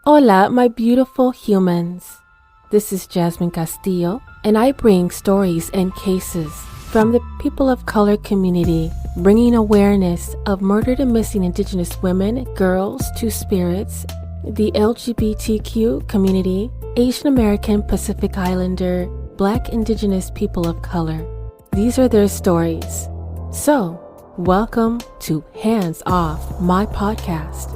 Hola, my beautiful humans. This is Jasmine Castillo, and I bring stories and cases from the people of color community, bringing awareness of murdered and missing Indigenous women, girls, two spirits, the LGBTQ community, Asian American, Pacific Islander, Black Indigenous people of color. These are their stories. So, welcome to Hands Off, my podcast.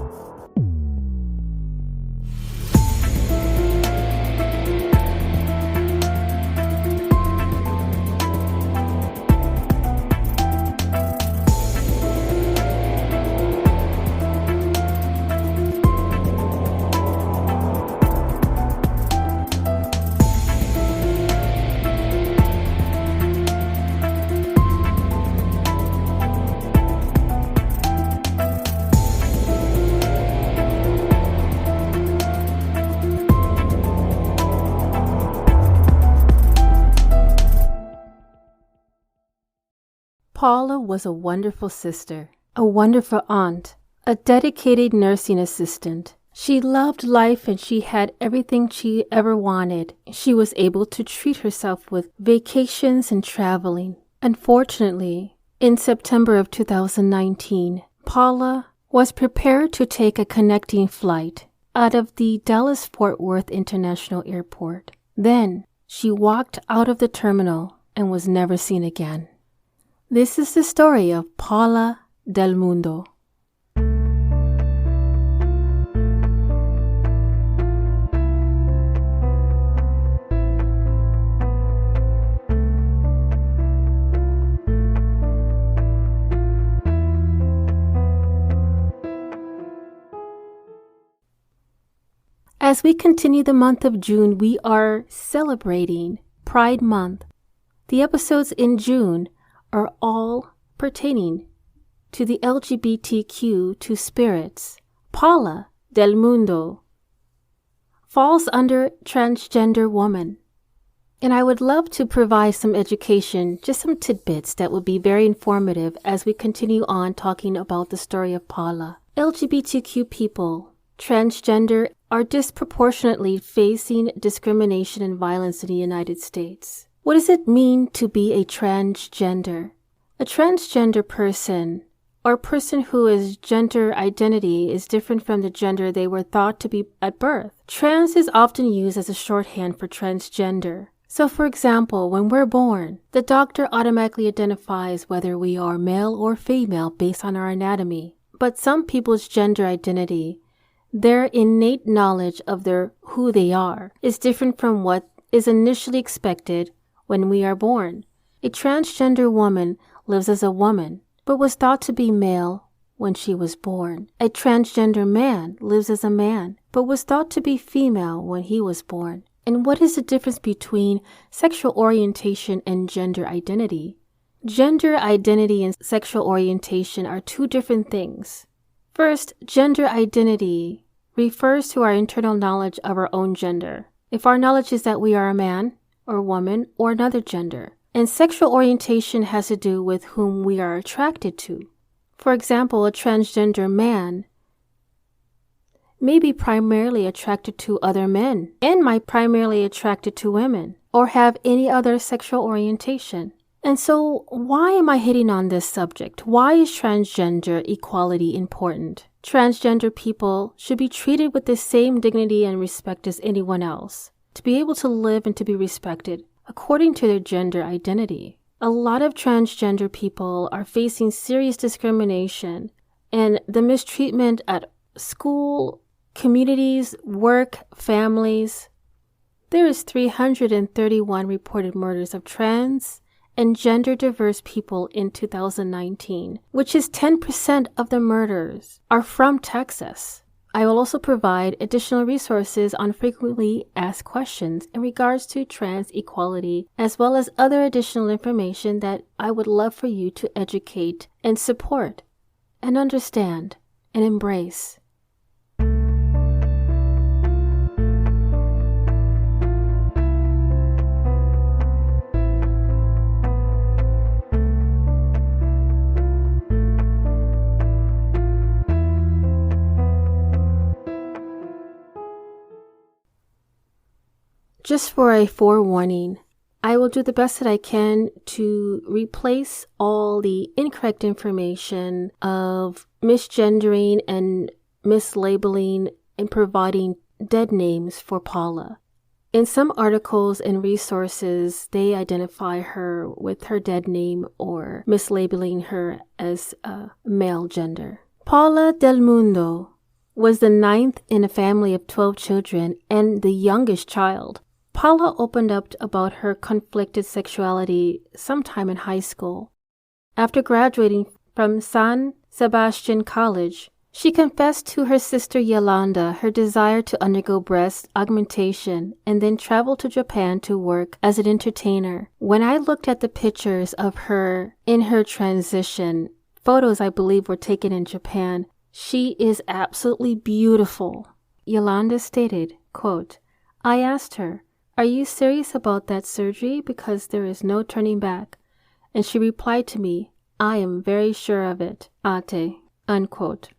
Paula was a wonderful sister, a wonderful aunt, a dedicated nursing assistant. She loved life and she had everything she ever wanted. She was able to treat herself with vacations and traveling. Unfortunately, in September of 2019, Paula was prepared to take a connecting flight out of the Dallas-Fort Worth International Airport. Then, she walked out of the terminal and was never seen again. This is the story of Paula Del Mundo. As we continue the month of June, we are celebrating Pride Month. The episodes in June are all pertaining to the LGBTQ two spirits. Paula Del Mundo falls under transgender woman. And I would love to provide some education, just some tidbits that would be very informative as we continue on talking about the story of Paula. LGBTQ people, transgender, are disproportionately facing discrimination and violence in the United States. What does it mean to be a transgender? A transgender person, or person whose gender identity is different from the gender they were thought to be at birth. Trans is often used as a shorthand for transgender. So for example, when we're born, the doctor automatically identifies whether we are male or female based on our anatomy. But some people's gender identity, their innate knowledge of who they are, is different from what is initially expected when we are born. A transgender woman lives as a woman, but was thought to be male when she was born. A transgender man lives as a man, but was thought to be female when he was born. And what is the difference between sexual orientation and gender identity? Gender identity and sexual orientation are two different things. First, gender identity refers to our internal knowledge of our own gender. If our knowledge is that we are a man, or woman, or another gender. And sexual orientation has to do with whom we are attracted to. For example, a transgender man may be primarily attracted to other men and might primarily attracted to women or have any other sexual orientation. And so why am I hitting on this subject? Why is transgender equality important? Transgender people should be treated with the same dignity and respect as anyone else, to be able to live and to be respected according to their gender identity. A lot of transgender people are facing serious discrimination and the mistreatment at school, communities, work, families. There is 331 reported murders of trans and gender diverse people in 2019, which is 10% of the murders are from Texas. I will also provide additional resources on frequently asked questions in regards to trans equality, as well as other additional information that I would love for you to educate and support and understand and embrace. Just for a forewarning, I will do the best that I can to replace all the incorrect information of misgendering and mislabeling and providing dead names for Paula. In some articles and resources, they identify her with her dead name or mislabeling her as a male gender. Paula Del Mundo was the 9th in a family of 12 children and the youngest child. Paula opened up about her conflicted sexuality sometime in high school. After graduating from San Sebastian College, she confessed to her sister Yolanda her desire to undergo breast augmentation and then travel to Japan to work as an entertainer. When I looked at the pictures of her in her transition, photos I believe were taken in Japan, she is absolutely beautiful. Yolanda stated, quote, I asked her, are you serious about that surgery because there is no turning back? And she replied to me, I am very sure of it, ate, unquote.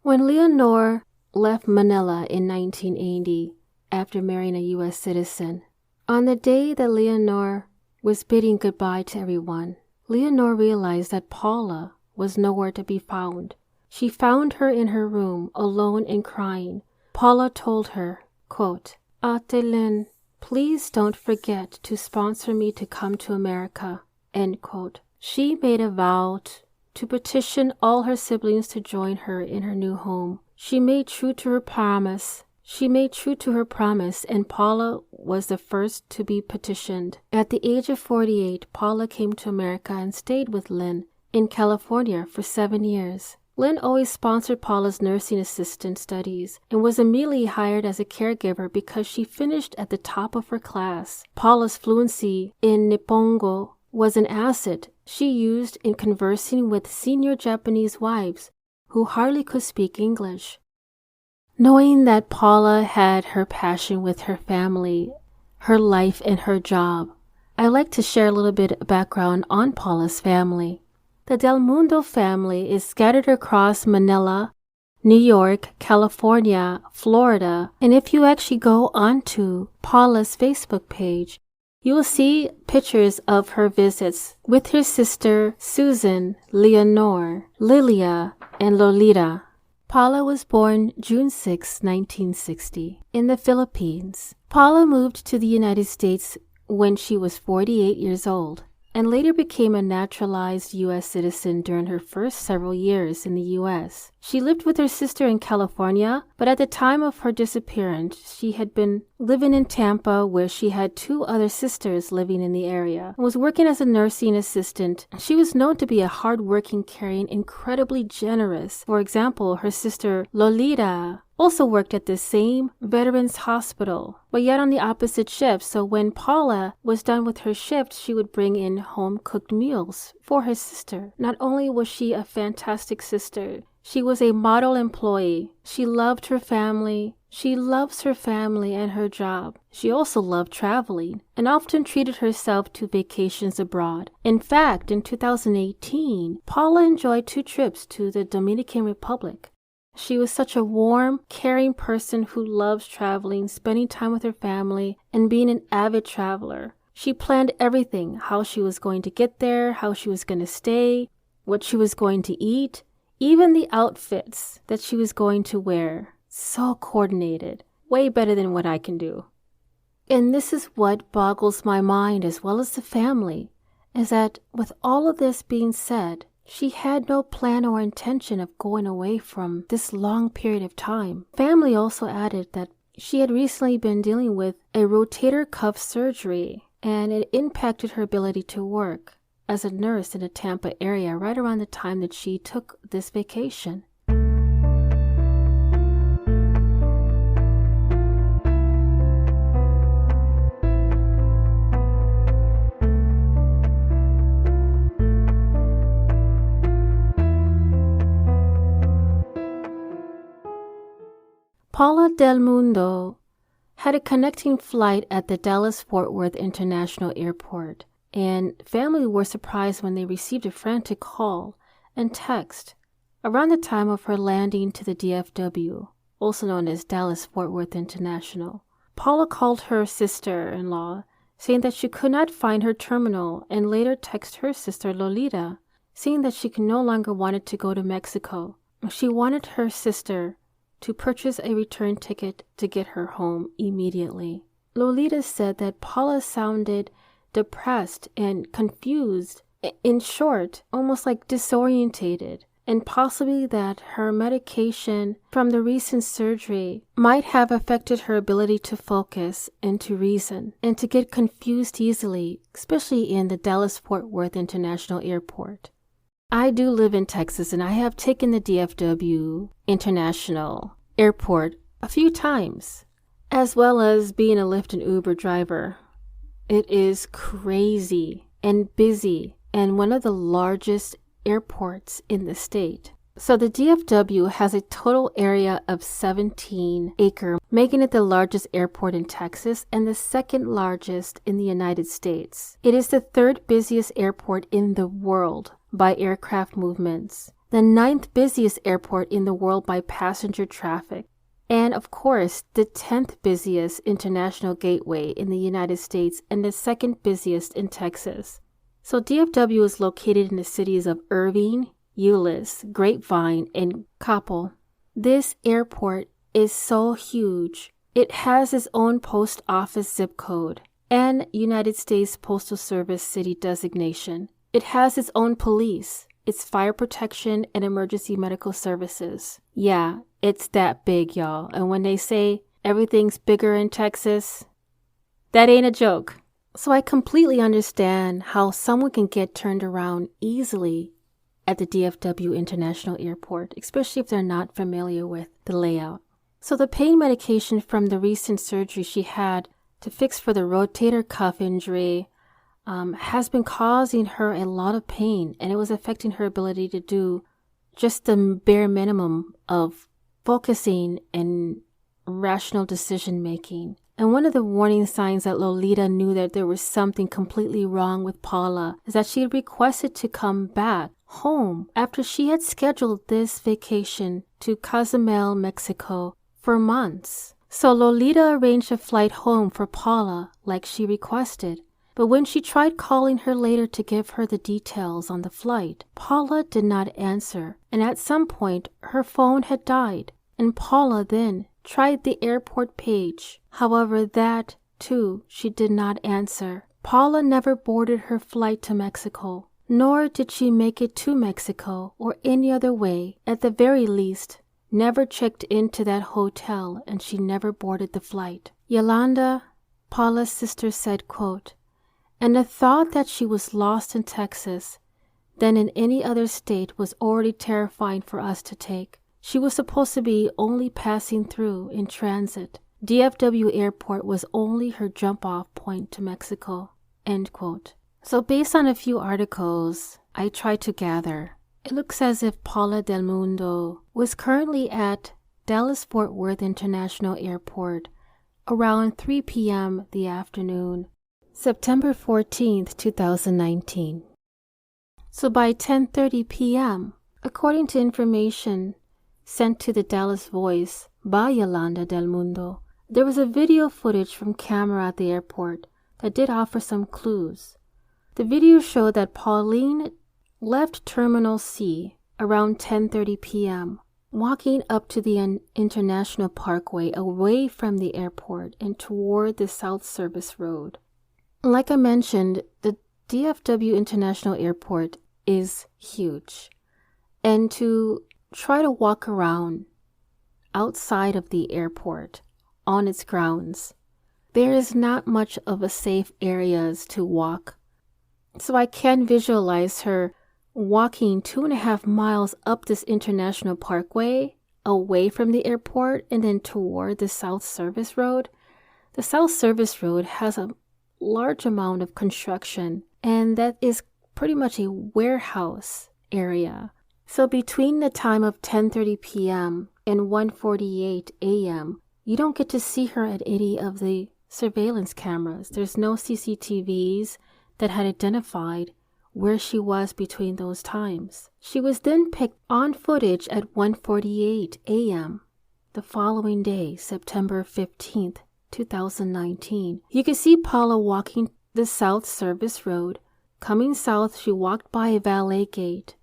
When Leonor left Manila in 1980 after marrying a U.S. citizen, on the day that Leonor was bidding goodbye to everyone, Leonor realized that Paula was nowhere to be found. She found her in her room, alone and crying. Paula told her, quote, Ate Lynn, please don't forget to sponsor me to come to America, end quote. She made a vow to petition all her siblings to join her in her new home. She made true to her promise. And Paula was the first to be petitioned. At the age of 48, Paula came to America and stayed with Lynn in California for 7 years. Lynn always sponsored Paula's nursing assistant studies and was immediately hired as a caregiver because she finished at the top of her class. Paula's fluency in Nippongo was an asset she used in conversing with senior Japanese wives who hardly could speak English. Knowing that Paula had her passion with her family, her life, and her job, I'd like to share a little bit of background on Paula's family. The Del Mundo family is scattered across Manila, New York, California, Florida, and if you actually go onto Paula's Facebook page, you will see pictures of her visits with her sister Susan, Leonor, Lilia, and Lolita. Paula was born June 6, 1960, in the Philippines. Paula moved to the United States when she was 48 years old and later became a naturalized U.S. citizen during her first several years in the U.S. She lived with her sister in California, but at the time of her disappearance, she had been living in Tampa, where she had 2 other sisters living in the area, and was working as a nursing assistant. She was known to be a hard-working, caring, incredibly generous. For example, her sister Lolita also worked at the same veterans hospital, but yet on the opposite shift. So when Paula was done with her shift, she would bring in home-cooked meals for her sister. Not only was she a fantastic sister, she was a model employee. She loved her family. She loves her family and her job. She also loved traveling and often treated herself to vacations abroad. In fact, in 2018, Paula enjoyed 2 trips to the Dominican Republic. She was such a warm, caring person who loves traveling, spending time with her family, and being an avid traveler. She planned everything, how she was going to get there, how she was going to stay, what she was going to eat, even the outfits that she was going to wear. So coordinated, way better than what I can do. And this is what boggles my mind, as well as the family, is that with all of this being said, she had no plan or intention of going away from this long period of time. Family also added that she had recently been dealing with a rotator cuff surgery, and it impacted her ability to work as a nurse in the Tampa area right around the time that she took this vacation. Paula Del Mundo had a connecting flight at the Dallas-Fort Worth International Airport, and family were surprised when they received a frantic call and text around the time of her landing to the DFW, also known as Dallas-Fort Worth International. Paula called her sister-in-law, saying that she could not find her terminal, and later texted her sister Lolita, saying that she no longer wanted to go to Mexico. She wanted her sister to purchase a return ticket to get her home immediately. Lolita said that Paula sounded depressed and confused, in short, almost like disorientated, and possibly that her medication from the recent surgery might have affected her ability to focus and to reason, and to get confused easily, especially in the Dallas-Fort Worth International Airport. I do live in Texas, and I have taken the DFW International Airport a few times, as well as being a Lyft and Uber driver. It is crazy and busy and one of the largest airports in the state. So the DFW has a total area of 17 acres, making it the largest airport in Texas and the second largest in the United States. It is the third busiest airport in the world by aircraft movements, the ninth busiest airport in the world by passenger traffic, and of course the 10th busiest international gateway in the United States and the second busiest in Texas. So DFW is located in the cities of Irving, Euless, Grapevine, and Coppell. This airport is so huge. It has its own post office zip code and United States Postal Service city designation. It has its own police, its fire protection, and emergency medical services. Yeah, it's that big, y'all. And when they say everything's bigger in Texas, that ain't a joke. So I completely understand how someone can get turned around easily at the DFW International Airport, especially if they're not familiar with the layout. So the pain medication from the recent surgery she had to fix for the rotator cuff injury has been causing her a lot of pain, and it was affecting her ability to do just the bare minimum of focusing and rational decision making. And one of the warning signs that Lolita knew that there was something completely wrong with Paula is that she had requested to come back home after she had scheduled this vacation to Cozumel, Mexico for months. So Lolita arranged a flight home for Paula like she requested. But when she tried calling her later to give her the details on the flight, Paula did not answer, and at some point her phone had died, and Paula then tried the airport page. However, that, too, she did not answer. Paula never boarded her flight to Mexico, nor did she make it to Mexico or any other way. At the very least, never checked into that hotel, and she never boarded the flight. Yolanda, Paula's sister, said, quote, "And the thought that she was lost in Texas than in any other state was already terrifying for us to take. She was supposed to be only passing through in transit. DFW Airport was only her jump-off point to Mexico." End quote. So based on a few articles I tried to gather, it looks as if Paula Del Mundo was currently at Dallas-Fort Worth International Airport around 3 p.m. the afternoon, September 14th, 2019. So by 10:30 p.m., according to information sent to the Dallas Voice by Yolanda Del Mundo, there was a video footage from camera at the airport that did offer some clues. The video showed that Pauline left Terminal C around 10:30 p.m., walking up to the International Parkway away from the airport and toward the South Service Road. Like I mentioned, the DFW International Airport is huge, and to try to walk around outside of the airport on its grounds, there is not much of a safe areas to walk. So I can visualize her walking 2.5 miles up this International Parkway away from the airport and then toward the South Service Road. The South Service Road has a large amount of construction, and that is pretty much a warehouse area. So between the time of 10:30 p.m. and 1:48 a.m., you don't get to see her at any of the surveillance cameras. There's no CCTVs that had identified where she was between those times. She was then picked on footage at 1:48 a.m. the following day, September 15th, 2019. You can see Paula walking the South Service Road. Coming south, she walked by a valet gate,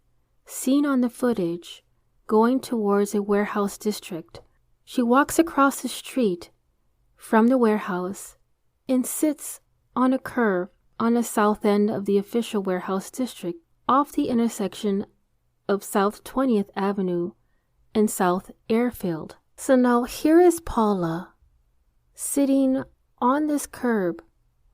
seen on the footage, going towards a warehouse district. She walks across the street from the warehouse and sits on a curb on the south end of the official warehouse district off the intersection of South 20th Avenue and South Airfield. So now here is Paula sitting on this curb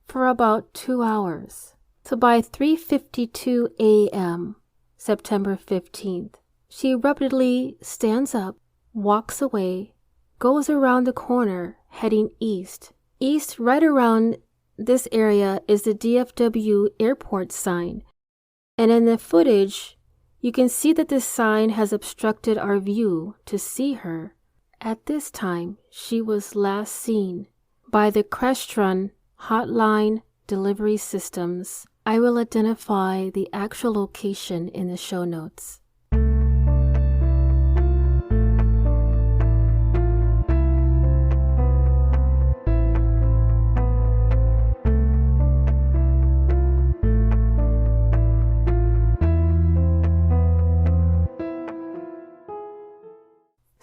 for about 2 hours. So by 3:52 a.m., September 15th, she abruptly stands up, walks away, goes around the corner, heading east. East, right around this area, is the DFW Airport sign. And in the footage, you can see that this sign has obstructed our view to see her. At this time, she was last seen by the Crestron Hotline Delivery Systems. I will identify the actual location in the show notes.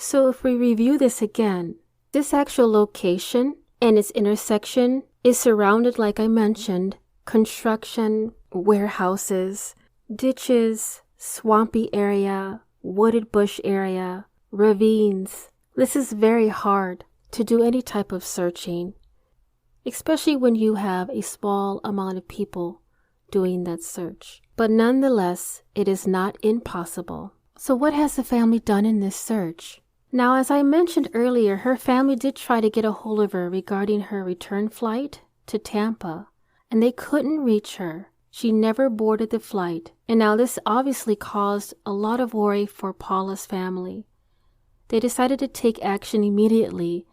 So if we review this again, this actual location and its intersection is surrounded, like I mentioned, construction, warehouses, ditches, swampy area, wooded bush area, ravines. This is very hard to do any type of searching, especially when you have a small amount of people doing that search. But nonetheless, it is not impossible. So what has the family done in this search? Now, as I mentioned earlier, her family did try to get a hold of her regarding her return flight to Tampa, and they couldn't reach her. She never boarded the flight, and now this obviously caused a lot of worry for Paula's family. They decided to take action immediately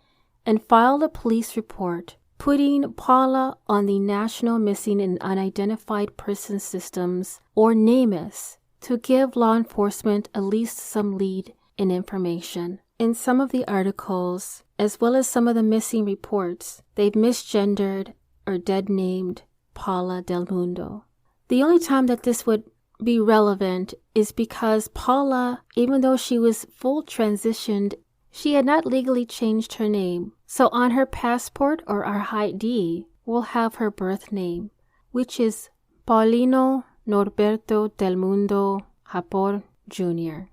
and filed a police report, putting Paula on the National Missing and Unidentified Persons Systems, or NAMUS, to give law enforcement at least some lead and information. In some of the articles, as well as some of the missing reports, they've misgendered or dead-named Paula Del Mundo. The only time that this would be relevant is because Paula, even though she was full transitioned, she had not legally changed her name. So on her passport or our ID will have her birth name, which is Paulino Norberto Del Mundo Japor Jr.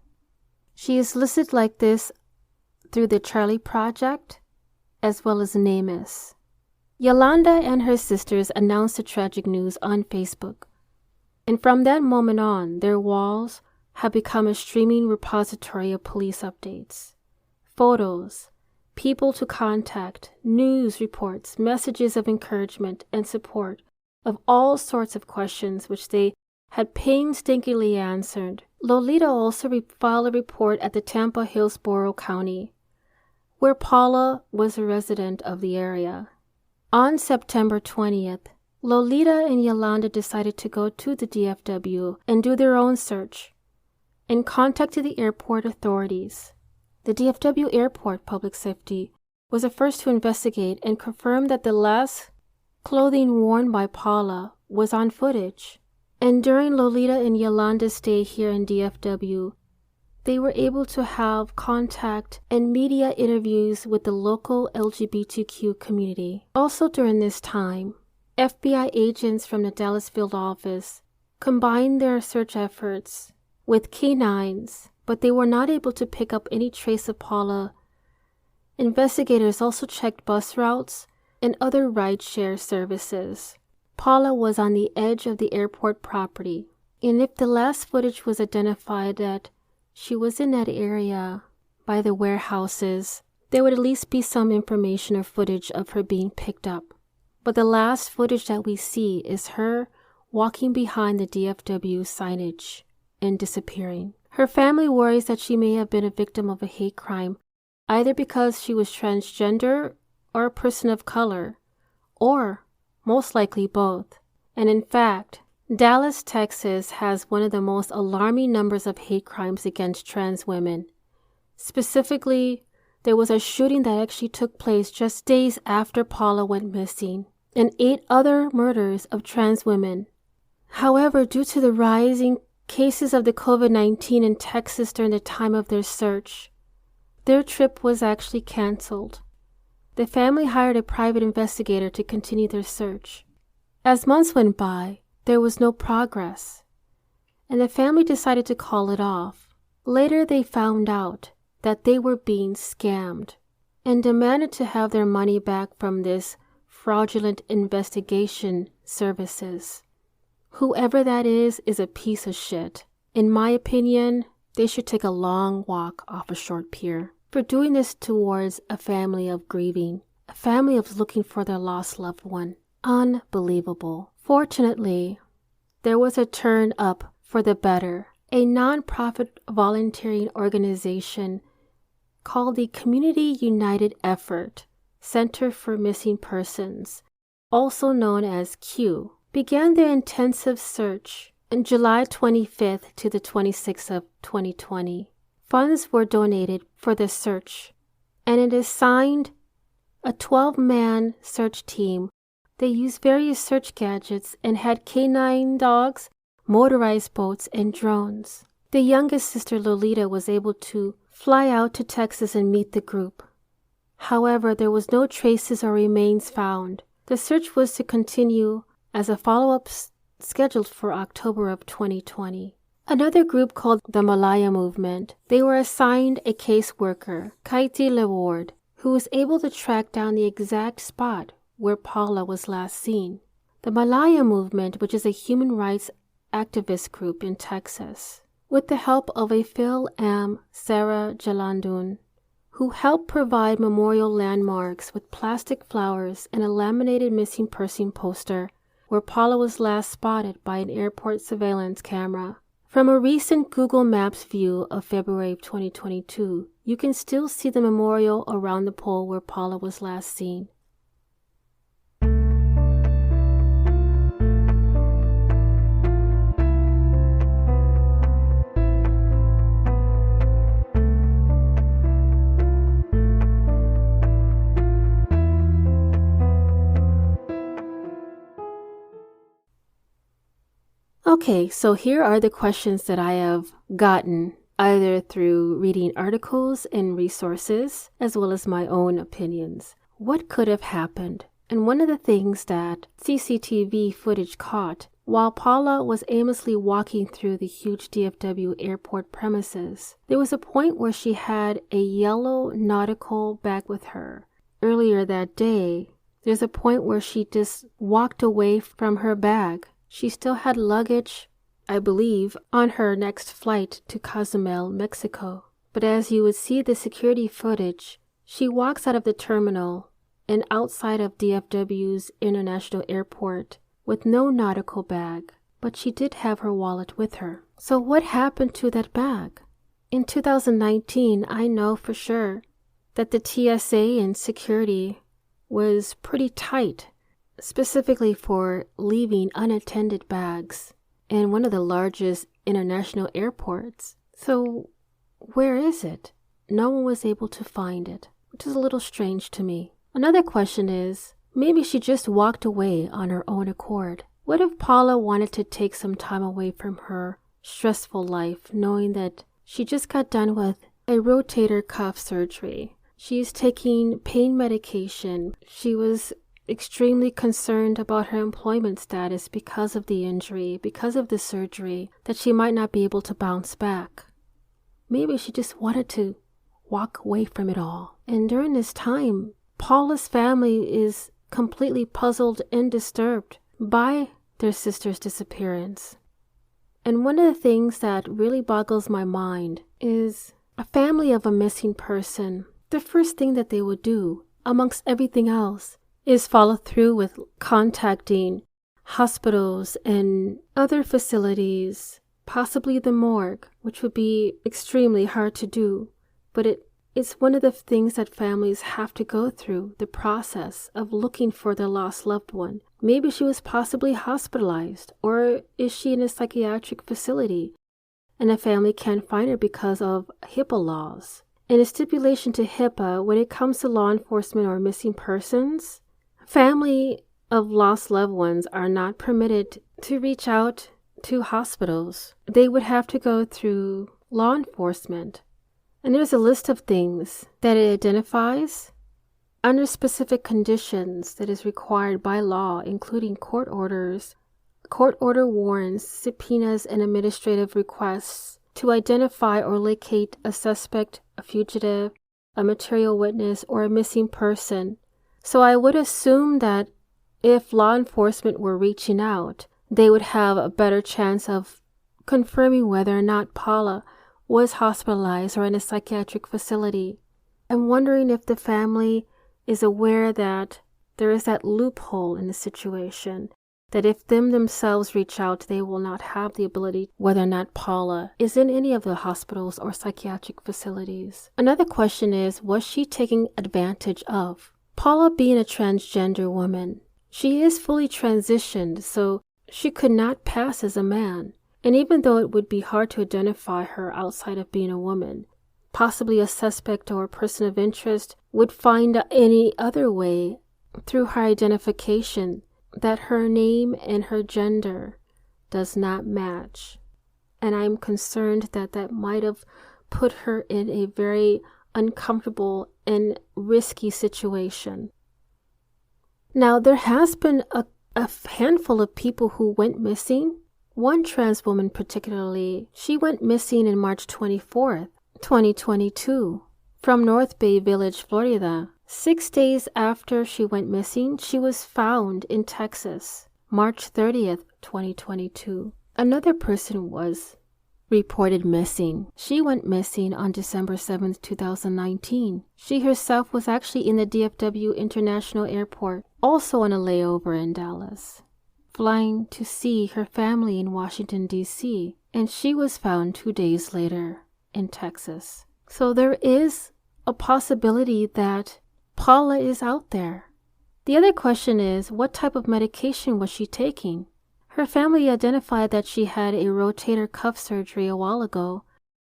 She is listed like this through the Charlie Project as well as NAMUS. Yolanda and her sisters announced the tragic news on Facebook, and from that moment on, their walls have become a streaming repository of police updates, photos, people to contact, news reports, messages of encouragement and support of all sorts of questions which they had painstakingly answered. Lolita also filed a report at the Tampa Hillsborough County, where Paula was a resident of the area. On September 20th, Lolita and Yolanda decided to go to the DFW and do their own search and contacted the airport authorities. The DFW Airport Public Safety was the first to investigate and confirm that the last clothing worn by Paula was on footage. And during Lolita and Yolanda's stay here in DFW, they were able to have contact and media interviews with the local LGBTQ community. Also during this time, FBI agents from the Dallas field office combined their search efforts with canines, but they were not able to pick up any trace of Paula. Investigators also checked bus routes and other rideshare services. Paula was on the edge of the airport property, and if the last footage was identified that she was in that area by the warehouses, there would at least be some information or footage of her being picked up. But the last footage that we see is her walking behind the DFW signage and disappearing. Her family worries that she may have been a victim of a hate crime, either because she was transgender or a person of color, or most likely both. And in fact, Dallas, Texas has one of the most alarming numbers of hate crimes against trans women. Specifically, there was a shooting that actually took place just days after Paula went missing, and 8 other murders of trans women. However, due to the rising cases of the COVID-19 in Texas during the time of their search, their trip was actually canceled. The family hired a private investigator to continue their search. As months went by, there was no progress, and the family decided to call it off. Later, they found out that they were being scammed and demanded to have their money back from this fraudulent investigation services. Whoever that is a piece of shit. In my opinion, they should take a long walk off a short pier for doing this towards a family of grieving, a family of looking for their lost loved one. Unbelievable. Fortunately, there was a turn up for the better. A non-profit volunteering organization called the Community United Effort Center for Missing Persons, also known as Q, began their intensive search on July 25th to the 26th of 2020. Funds were donated for the search, and it assigned a 12-man search team. They used various search gadgets and had canine dogs, motorized boats, and drones. The youngest sister, Lolita, was able to fly out to Texas and meet the group. However, there was no traces or remains found. The search was to continue as a follow-up scheduled for October of 2020. Another group called the Malaya Movement, they were assigned a caseworker, Kaiti Leward, who was able to track down the exact spot where Paula was last seen. The Malaya Movement, which is a human rights activist group in Texas, with the help of a Phil M. Sarah Jalandun, who helped provide memorial landmarks with plastic flowers and a laminated missing person poster where Paula was last spotted by an airport surveillance camera. From a recent Google Maps view of February of 2022, you can still see the memorial around the pole where Paula was last seen. Okay, so here are the questions that I have gotten either through reading articles and resources as well as my own opinions. What could have happened? And one of the things that CCTV footage caught while Paula was aimlessly walking through the huge DFW airport premises, there was a point where she had a yellow nautical bag with her. Earlier that day, there's a point where she just walked away from her bag. She still had luggage, I believe, on her next flight to Cozumel, Mexico. But as you would see the security footage, she walks out of the terminal and outside of DFW's International Airport with no nautical bag, but she did have her wallet with her. So what happened to that bag? In 2019, I know for sure that the TSA and security was pretty tight, specifically for leaving unattended bags in one of the largest international airports. So where is it? No one was able to find it, which is a little strange to me. Another question is, maybe she just walked away on her own accord. What if Paula wanted to take some time away from her stressful life, knowing that she just got done with a rotator cuff surgery? She's taking pain medication. She was extremely concerned about her employment status because of the injury, because of the surgery, that she might not be able to bounce back. Maybe she just wanted to walk away from it all. And during this time, Paula's family is completely puzzled and disturbed by their sister's disappearance. And one of the things that really boggles my mind is a family of a missing person. The first thing that they would do, amongst everything else, is follow through with contacting hospitals and other facilities, possibly the morgue, which would be extremely hard to do. But it's one of the things that families have to go through, the process of looking for their lost loved one. Maybe she was possibly hospitalized, or is she in a psychiatric facility and a family can't find her because of HIPAA laws. in a stipulation to HIPAA, when it comes to law enforcement or missing persons, family of lost loved ones are not permitted to reach out to hospitals. They would have to go through law enforcement. And there's a list of things that it identifies under specific conditions that is required by law, including court orders, court order warrants, subpoenas, and administrative requests to identify or locate a suspect, a fugitive, a material witness, or a missing person. So I would assume that if law enforcement were reaching out, they would have a better chance of confirming whether or not Paula was hospitalized or in a psychiatric facility. I'm wondering if the family is aware that there is that loophole in the situation, that if them themselves reach out, they will not have the ability whether or not Paula is in any of the hospitals or psychiatric facilities. Another question is, was she taking advantage of? Paula being a transgender woman, she is fully transitioned, so she could not pass as a man. And even though it would be hard to identify her outside of being a woman, possibly a suspect or a person of interest would find any other way through her identification that her name and her gender does not match. And I'm concerned that that might have put her in a very uncomfortable and risky situation. Now, there has been a handful of people who went missing. One trans woman particularly, she went missing in March 24th, 2022, from North Bay Village, Florida. 6 days after she went missing, she was found in Texas, March 30th, 2022. Another person was reported missing. She went missing on December 7th, 2019. She herself was actually in the DFW International Airport, also on a layover in Dallas, flying to see her family in Washington, D.C., and she was found 2 days later in Texas. So there is a possibility that Paula is out there. The other question is, what type of medication was she taking? Her family identified that she had a rotator cuff surgery a while ago.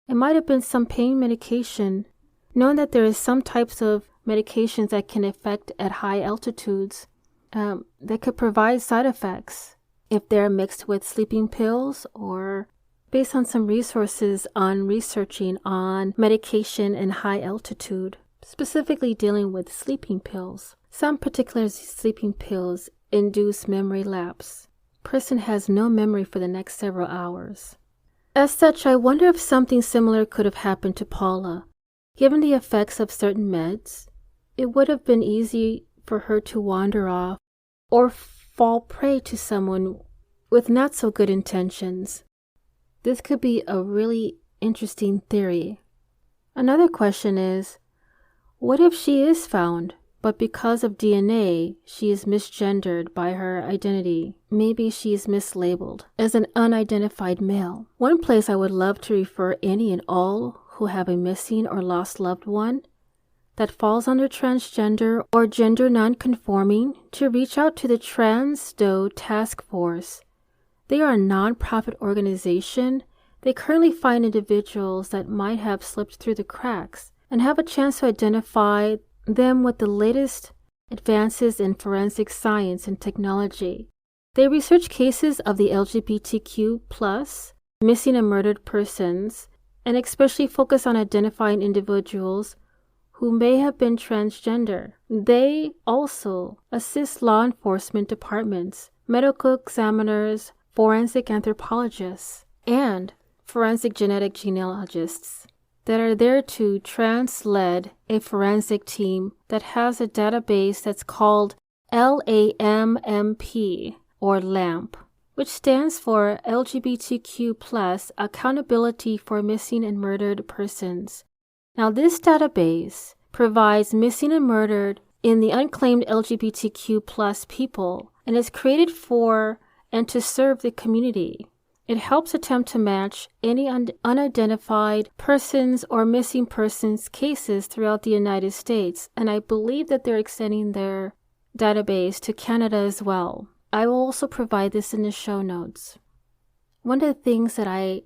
It might have been some pain medication, knowing that there is some types of medications that can affect at high altitudes that could provide side effects if they're mixed with sleeping pills, or based on some resources on researching on medication and high altitude, specifically dealing with sleeping pills. Some particular sleeping pills induce memory lapse. Person has no memory for the next several hours. As such, I wonder if something similar could have happened to Paula. Given the effects of certain meds, it would have been easy for her to wander off or fall prey to someone with not so good intentions. This could be a really interesting theory. Another question is, what if she is found, but because of DNA, she is misgendered by her identity? Maybe she is mislabeled as an unidentified male. One place I would love to refer any and all who have a missing or lost loved one that falls under transgender or gender nonconforming to reach out to the Transdo Task Force. They are a nonprofit organization. They currently find individuals that might have slipped through the cracks and have a chance to identify them with the latest advances in forensic science and technology. They research cases of the LGBTQ+ missing and murdered persons, and especially focus on identifying individuals who may have been transgender. They also assist law enforcement departments, medical examiners, forensic anthropologists, and forensic genetic genealogists that are there to lead a forensic team that has a database that's called LAMMP, or LAMP, which stands for LGBTQ+ Accountability for Missing and Murdered Persons. Now, this database provides missing and murdered in the unclaimed LGBTQ+ people, and is created for and to serve the community. It helps attempt to match any unidentified persons or missing persons cases throughout the United States, and I believe that they're extending their database to Canada as well. I will also provide this in the show notes. One of the things that I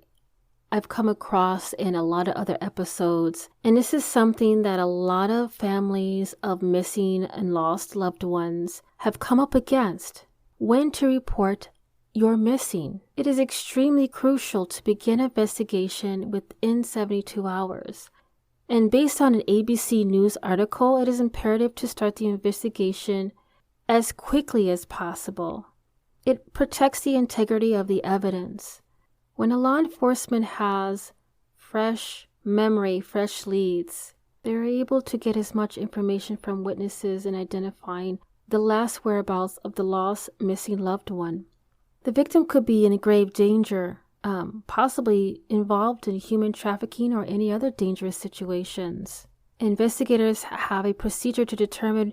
I've come across in a lot of other episodes, and this is something that a lot of families of missing and lost loved ones have come up against. When to report you're missing. It is extremely crucial to begin an investigation within 72 hours. And based on an ABC News article, it is imperative to start the investigation as quickly as possible. It protects the integrity of the evidence. When a law enforcement has fresh memory, fresh leads, they're able to get as much information from witnesses in identifying the last whereabouts of the lost, missing loved one. The victim could be in grave danger, possibly involved in human trafficking or any other dangerous situations. Investigators have a procedure to determine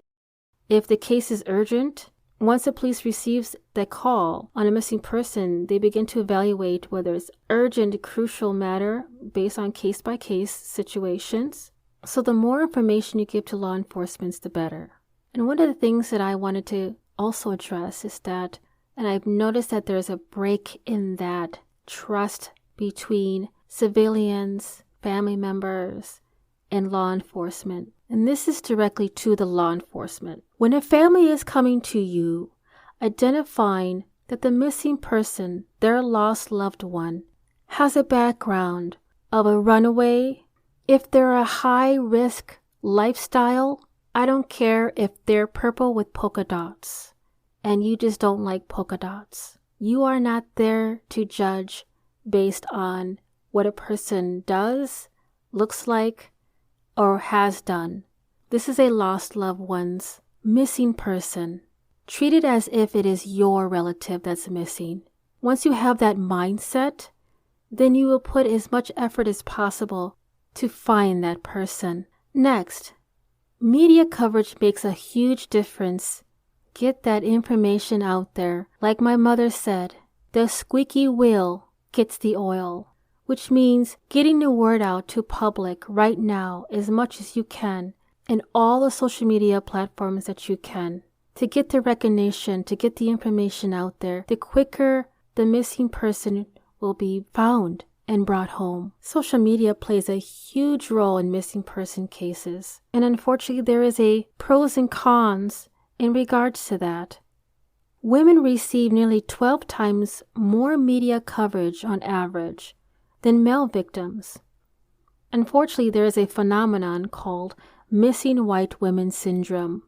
if the case is urgent. Once the police receives the call on a missing person, they begin to evaluate whether it's urgent, crucial matter based on case-by-case situations. So the more information you give to law enforcement, the better. And one of the things that I wanted to also address is that, and I've noticed that there's a break in that trust between civilians, family members, and law enforcement. And this is directly to the law enforcement. When a family is coming to you, identifying that the missing person, their lost loved one, has a background of a runaway, if they're a high-risk lifestyle, I don't care if they're purple with polka dots and you just don't like polka dots. You are not there to judge based on what a person does, looks like, or has done. This is a lost loved one's missing person. Treat it as if it is your relative that's missing. Once you have that mindset, then you will put as much effort as possible to find that person. Next, media coverage makes a huge difference. Get that information out there. Like my mother said, the squeaky wheel gets the oil, which means getting the word out to public right now as much as you can in all the social media platforms that you can. To get the recognition, to get the information out there, the quicker the missing person will be found and brought home. Social media plays a huge role in missing person cases, and unfortunately there is a pros and cons in regards to that. Women receive nearly 12 times more media coverage on average than male victims. Unfortunately, there is a phenomenon called missing white women syndrome.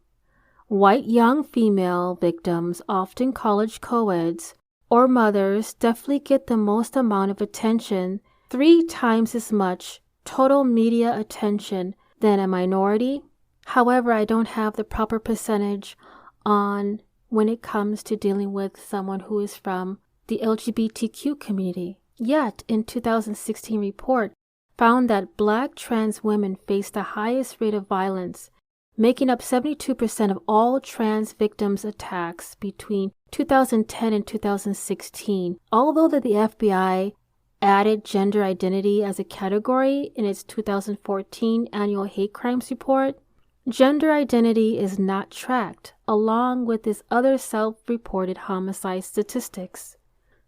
White young female victims, often college co-eds or mothers, definitely get the most amount of attention, 3 times as much total media attention than a minority. However, I don't have the proper percentage on when it comes to dealing with someone who is from the LGBTQ community. Yet, in 2016 report found that Black trans women face the highest rate of violence, making up 72% of all trans victims' attacks between 2010 and 2016. Although that the FBI added gender identity as a category in its 2014 annual hate crimes report, gender identity is not tracked along with its other self-reported homicide statistics.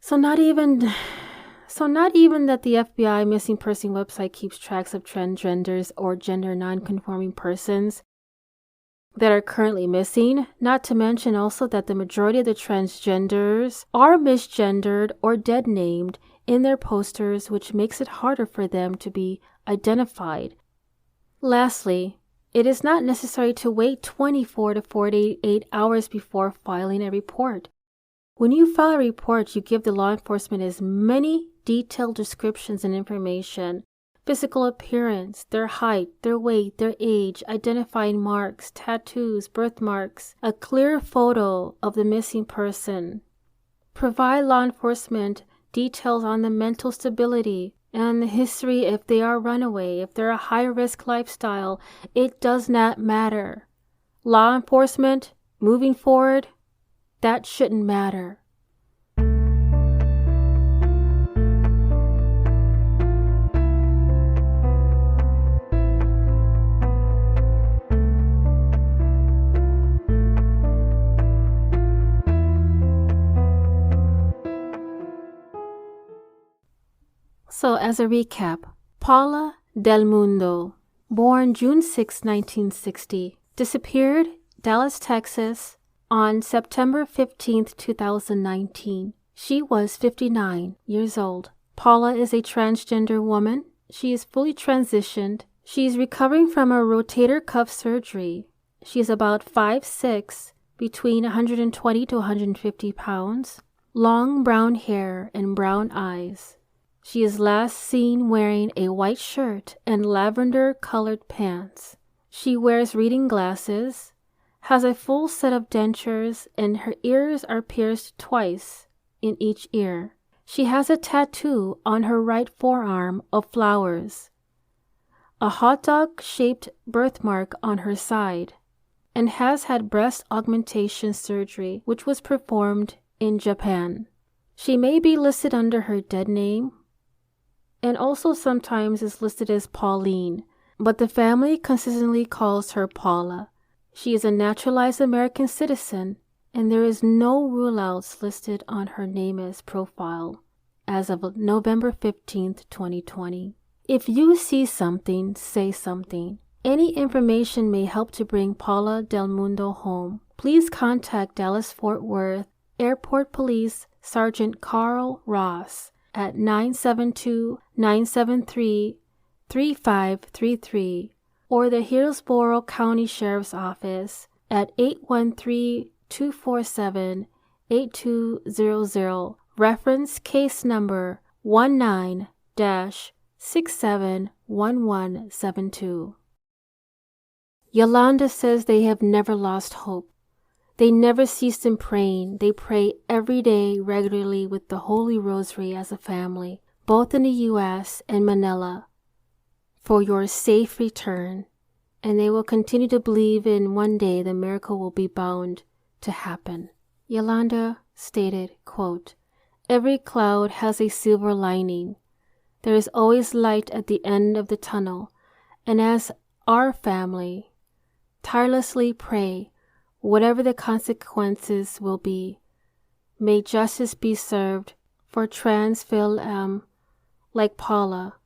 So not even that the FBI missing person website keeps tracks of transgenders or gender non-conforming persons that are currently missing, not to mention also that the majority of the transgenders are misgendered or dead named in their posters, which makes it harder for them to be identified. Lastly, it is not necessary to wait 24 to 48 hours before filing a report. When you file a report, you give the law enforcement as many detailed descriptions and information, physical appearance, their height, their weight, their age, identifying marks, tattoos, birthmarks, a clear photo of the missing person. Provide law enforcement details on the mental stability and the history if they are runaway, if they're a high-risk lifestyle. It does not matter. Law enforcement, moving forward, that shouldn't matter. So as a recap, Paula Del Mundo, born June 6, 1960, disappeared Dallas, Texas on September 15, 2019. She was 59 years old. Paula is a transgender woman. She is fully transitioned. She is recovering from a rotator cuff surgery. She is about 5'6", between 120 to 150 pounds, long brown hair and brown eyes. She is last seen wearing a white shirt and lavender-colored pants. She wears reading glasses, has a full set of dentures, and her ears are pierced twice in each ear. She has a tattoo on her right forearm of flowers, a hot dog-shaped birthmark on her side, and has had breast augmentation surgery, which was performed in Japan. She may be listed under her dead name, and also sometimes is listed as Pauline, but the family consistently calls her Paula. She is a naturalized American citizen, and there is no rule-outs listed on her name as profile as of November 15th, 2020. If you see something, say something. Any information may help to bring Paula Del Mundo home. Please contact Dallas-Fort Worth Airport Police Sergeant Carl Ross at 972-973-3533 or the Hillsborough County Sheriff's Office at 813-247-8200. Reference case number 19-671172. Yolanda says they have never lost hope. They never ceased in praying. They pray every day regularly with the Holy Rosary as a family, both in the U.S. and Manila, for your safe return. And they will continue to believe in one day the miracle will be bound to happen. Yolanda stated, quote, "Every cloud has a silver lining. There is always light at the end of the tunnel, and as our family tirelessly pray, whatever the consequences will be, may justice be served for trans femme like Paula,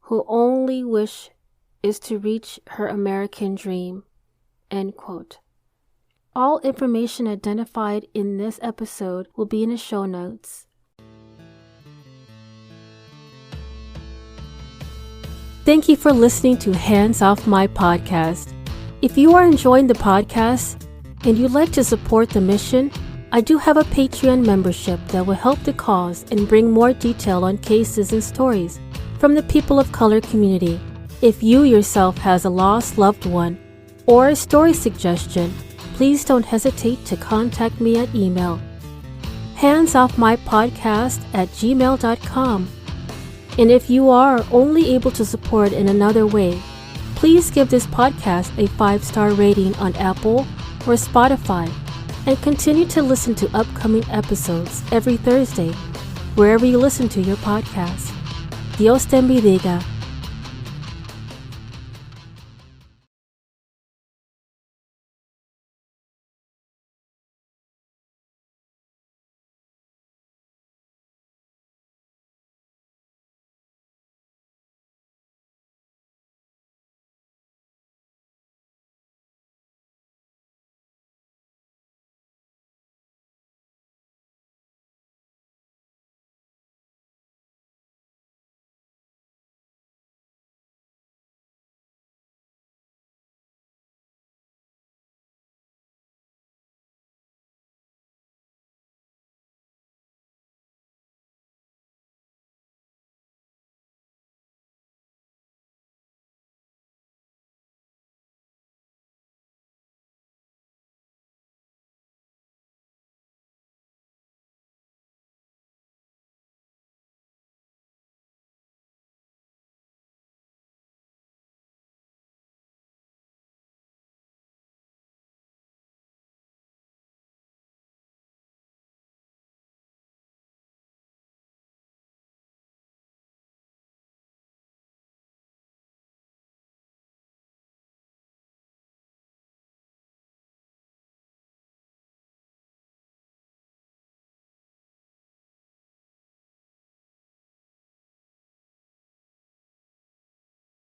who only wish is to reach her American dream." End quote. All information identified in this episode will be in the show notes. Thank you for listening to Hands Off My Podcast. If you are enjoying the podcast and you'd like to support the mission, I do have a Patreon membership that will help the cause and bring more detail on cases and stories from the people of color community. If you yourself has a lost loved one or a story suggestion, please don't hesitate to contact me at email handsoffmypodcast@gmail.com. And if you are only able to support in another way, please give this podcast a 5-star rating on Apple or Spotify and continue to listen to upcoming episodes every Thursday, wherever you listen to your podcast. Dios te bendiga.